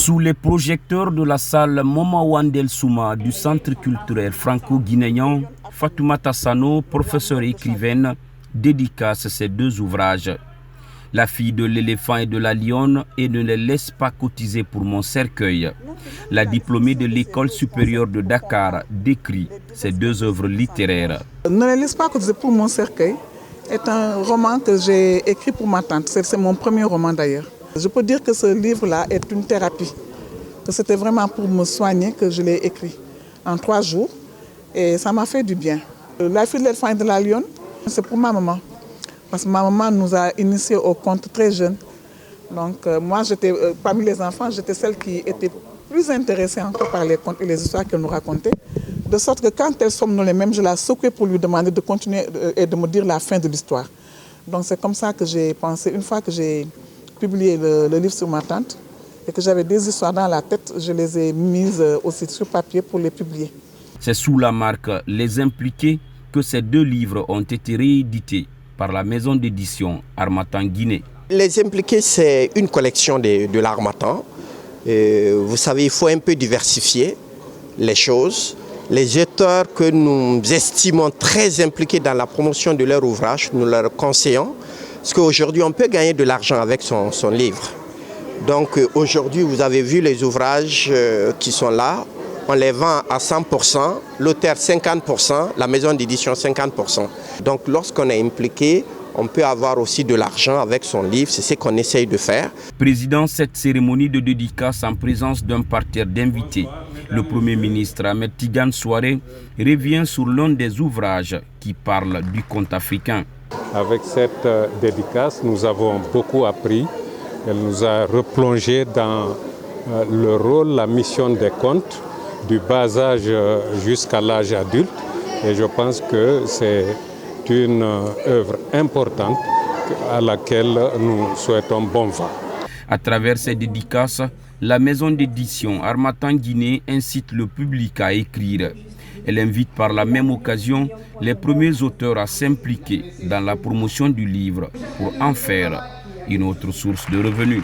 Sous les projecteurs de la salle Moma Wandel Souma du Centre culturel franco-guinéen, Fatoumata Sano, professeure et écrivaine, dédicace ces deux ouvrages. La fille de l'éléphant et de la lionne et ne les laisse pas cotiser pour mon cercueil. La diplômée de l'école supérieure de Dakar décrit ces deux œuvres littéraires. Ne les laisse pas cotiser pour mon cercueil est un roman que j'ai écrit pour ma tante. C'est mon premier roman d'ailleurs. Je peux dire que ce livre-là est une thérapie. Que c'était vraiment pour me soigner que je l'ai écrit en 3 jours et ça m'a fait du bien. La fille de l'éléphant et de la lionne, c'est pour ma maman. Parce que ma maman nous a initiés au conte très jeune. Donc moi, parmi les enfants, j'étais celle qui était plus intéressée encore par les contes et les histoires qu'elle nous racontait. De sorte que quand elles somnolait même, je la secouais pour lui demander de continuer et de me dire la fin de l'histoire. Donc c'est comme ça que j'ai pensé. Une fois que j'ai publié le livre sur ma tante et que j'avais des histoires dans la tête, je les ai mises aussi sur papier pour les publier. C'est sous la marque Les Impliqués que ces 2 livres ont été réédités par la maison d'édition Harmattan Guinée. Les Impliqués, c'est une collection de l'Harmattan. Vous savez, il faut un peu diversifier les choses. Les auteurs que nous estimons très impliqués dans la promotion de leur ouvrage, nous leur conseillons, parce qu'aujourd'hui, on peut gagner de l'argent avec son livre. Donc aujourd'hui, vous avez vu les ouvrages qui sont là. On les vend à 100%, l'auteur 50%, la maison d'édition 50%. Donc lorsqu'on est impliqué, on peut avoir aussi de l'argent avec son livre, c'est ce qu'on essaye de faire. Président cette cérémonie de dédicace en présence d'un parterre d'invités, le Premier ministre Ahmed Tidiane Souaré revient sur l'un des ouvrages qui parle du conte africain. Avec cette dédicace, nous avons beaucoup appris. Elle nous a replongé dans le rôle, la mission des contes, du bas âge jusqu'à l'âge adulte. Et je pense que c'est une œuvre importante à laquelle nous souhaitons bon vent. À travers ces dédicaces, la maison d'édition Harmattan Guinée incite le public à écrire. Elle invite par la même occasion les premiers auteurs à s'impliquer dans la promotion du livre pour en faire une autre source de revenus.